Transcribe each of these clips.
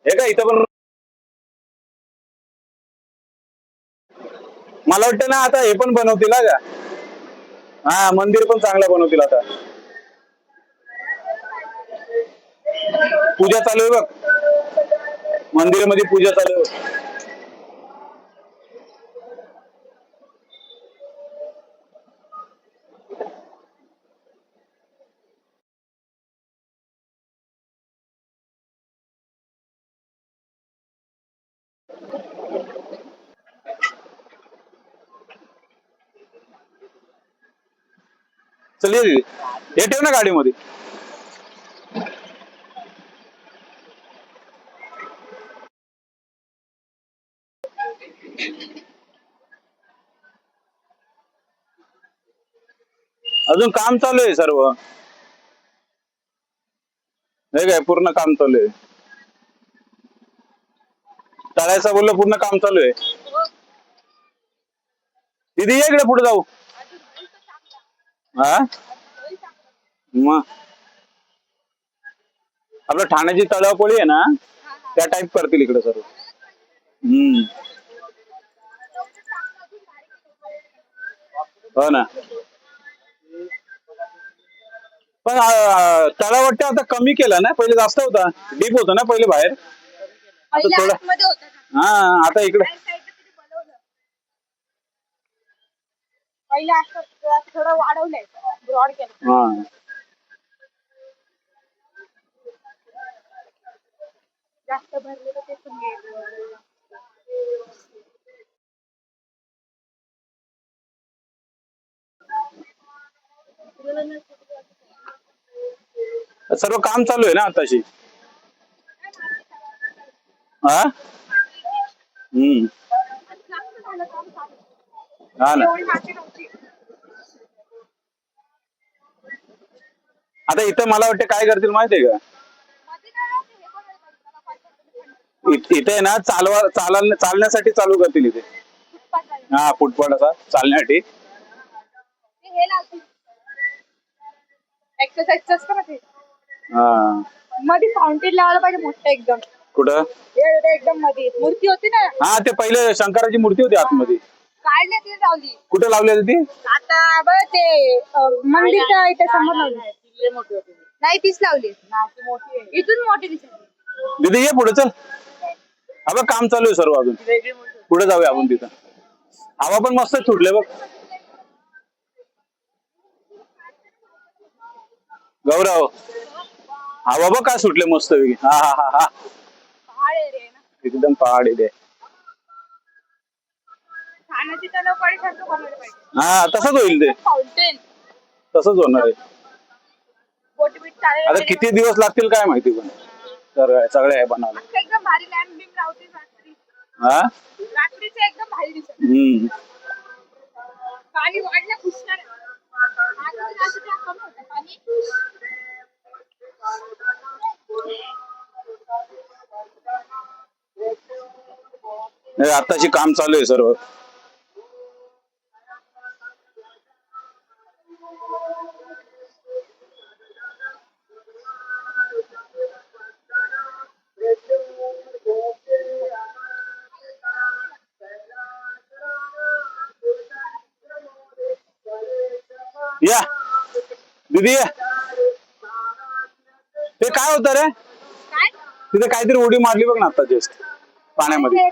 हे का इथं पण मला वाटतं ना आता हे पण बनवतील का. हा मंदिर पण चांगलं बनवतील आता. पूजा चालू आहे बघ, मंदिरामध्ये पूजा चालू आहे. चल ये हे ठेव ना गाडीमध्ये. अजून काम चालू आहे सर्व. हे काय पूर्ण काम चालू आहे. तळायचं बोललं पूर्ण काम चालू आहे. दीदी ये इकडे पुढे जाऊ. हा मग आपलं ठाण्याची तळापोळी आहे ना, त्या टाईप करतील इकडे सर्व. हो ना. पण तळा वाटतं आता कमी केला ना, पहिले जास्त होता, डीप होता ना पहिले बाहेर. आता थोडं हा आता इकडे पहिले असं थोडं वाढवलंय, ब्रॉड केलं. हा जास्त भरले तर ते पण सर्व काम चालू आहे ना आताशी. हा हा ना. आता इथं मला वाटतं काय करतील माहितीये का, इथे ना चालण्यासाठी चालू करतील इथे. हा फुटपाथ असा चालण्यासाठी. एक्सरसाइज असतं ना ते. हा मध्ये फाउंटेन लावायला पाहिजे मोठं एकदम. कुठं एकदम मध्ये मूर्ती होती ना. हा ते पहिले शंकराची मूर्ती होती आतमध्ये. काढले ती लावली. कुठे लावली होती ती. आता बघ ते मंदिरच्या इथे समोर लावली. नाही तीच लावली. इथून मोठी दिसली. दीदी ये पुढे चल. अबे काम चालू आहे सर्व अजून. पुढे जाऊया आपण तिथं. हवा पण मस्त सुटले बघ. गौरव हवा बघ काय सुटले मस्त पैकी. हा हा हा हा एकदम पहाड आहे. हा तसंच होईल ते. फाउंटेन तसंच होणार आहे. आता किती दिवस लागतील काय माहिती, पण तर सगळे आहे बनायला. एकदम भारी लॅम्प बिम लावते रात्री. हा रात्रीचं एकदम भारी दिसत. पाणी वाढलं पुष्कळ. आताशी काम चालू आहे सर्व. या दीदी ये. ते काय होतं रे, तिथे काहीतरी उडी मारली बघ ना आता जस्ट पाण्यामध्ये.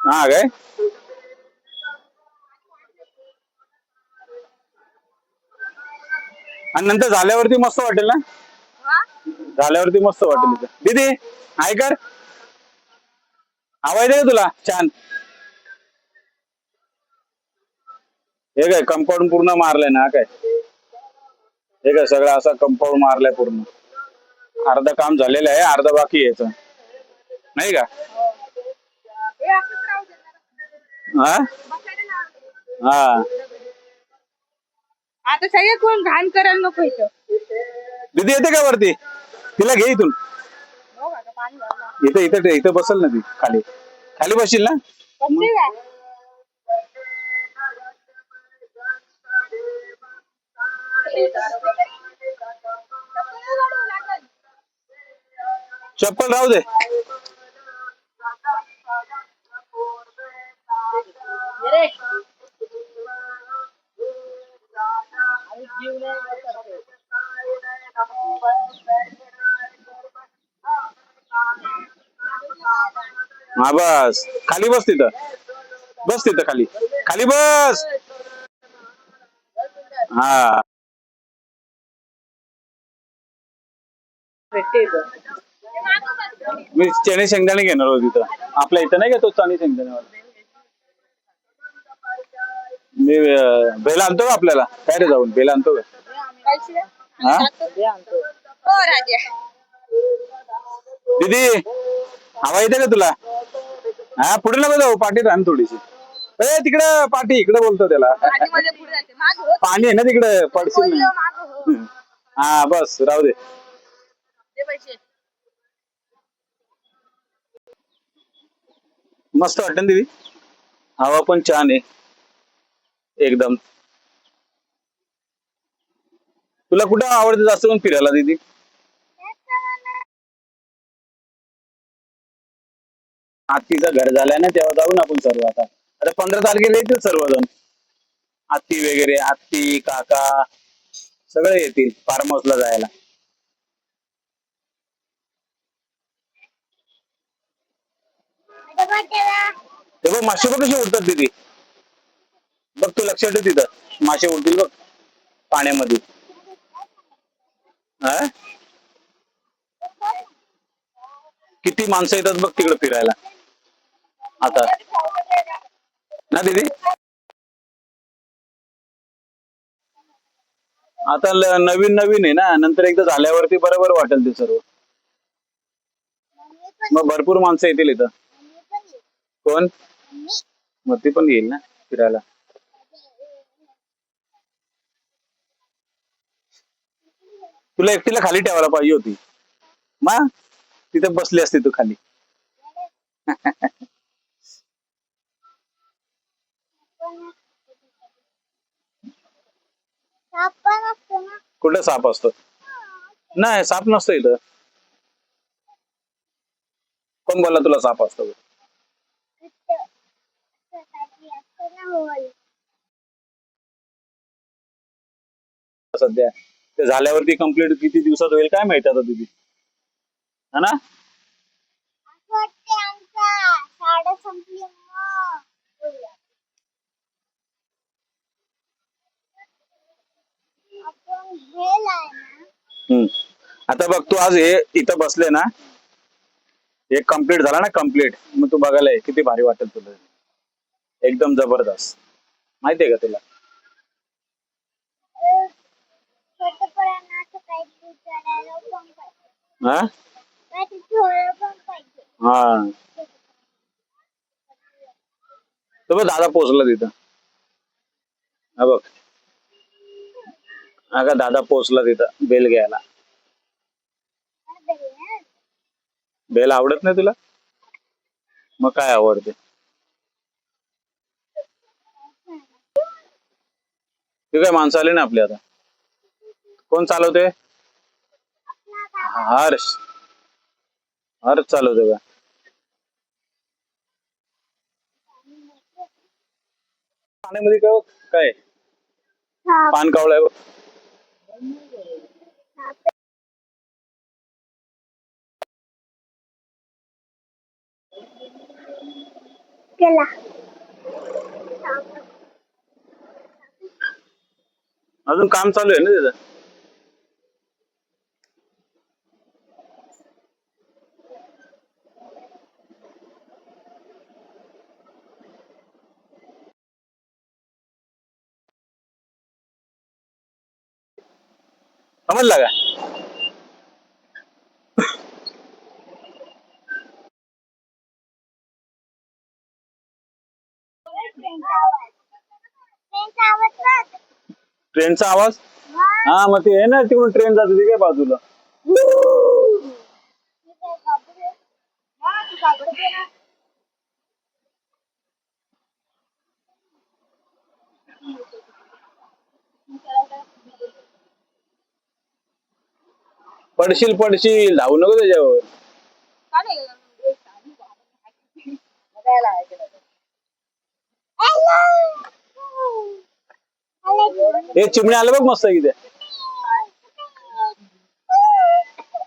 हा काय आणि नंतर झाल्यावरती मस्त वाटेल ना. झाल्यावरती मस्त वाटेल इथं. दीदी ऐकर आवाज आहे तुला छान. हे काय कंपाऊंड पूर्ण मारलंय ना काय. हे काय सगळं असं कंपाऊंड मारलंय पूर्ण. अर्ध काम झालेलं आहे, अर्ध बाकी यायचं नाही का. हा हा आता सगळे कोण घाण करायला नको इथं. दीदी येते का वरती, तिला घे इथून. इथं इथं इथं बसल ना ती खाली. खाली बसशील ना. चप्पल राहू दे. हा बस खाली बस तिथं. बस तिथं खाली. खाली बस. हा मी चणे शेंगदाणे घेणार होतो तिथं. आपल्या इथं नाही का तो चणे शेंगदाणे. मी बेल आणतो का आपल्याला? काय रे जाऊन बेल आणतो का? हा हो राजा. दीदी हवा येते का तुला? हा पुढे नको जाऊ, पाठी राहण थोडीशी. ए तिकडं पाठी इकडे बोलतो त्याला. पाठीमध्ये पुढे जाते माग हो. पाणी आहे ना तिकडे, पडशील बोललो ना. माग हो. हा बस राहू दे. दे पैसे. मस्त वाटत दीदी. हवा पण छान आहे एकदम. तुला कुठं आवडतं जास्त करून फिरायला दीदी? आत्तीचं घर झालंय ना, तेव्हा जाऊ ना आपण सर्व. आता 15 तारखेला येतील सर्वजण. आत्ती वगैरे, आत्ती काका सगळे येतील फार्म हाऊसला जायला. ते बघ मासे बघ कसे उडतात दीदी. बघ तू लक्ष ठेव तिथं मासे उडतील बघ पाण्यामध्ये. हा किती माणसं येतात बघ तिकडे फिरायला आता ना दीदी. आता नवीन नवीन आहे ना, नंतर एकदा झाल्यावरती बरोबर वाटेल ते सर्व. मग भरपूर माणसं येतील इथं. कोण? मग ती पण येईल ना फिरायला. तुला एकटीला खाली ठेवायला पाहिजे होती. मग तिथे बसली असती तू खाली. कुठे साप असतो? नाही साप नसतो इथं. कोण बोलला तुला साप असतो? सध्या ते झाल्यावरती कंप्लीट किती दिवसात होईल काय माहिती आता दीदी. है ना. आता बघ तू आज हे इथं बसले ना, हे कम्प्लीट झाला ना कम्प्लीट, मग तू बघायला ये, किती भारी वाटेल तुला. एकदम जबरदस्त. माहितीये का तुला? हा हा तो बघ दादा पोहोचला तिथं. हा बघ अगं दादा पोहोचला तिथं बेल घ्यायला. बेल आवडत नाही तुला? मग काय आवडते? ते काय माणसं आले ना आपले आता. कोण चालवते? हर्ष. हर्ष चालवते का? पाण्यामध्ये काय पान कावळाय बघ. अजून काम चालू आहे ना तिथं. समजला का? ट्रेनचा आवाज. हा मग ते आहे ना तिकडून ट्रेन जाते ती काय बाजूला. पडशील पडशील धावू नको त्याच्यावर. हे चिमणे आले बघ मस्त इथे.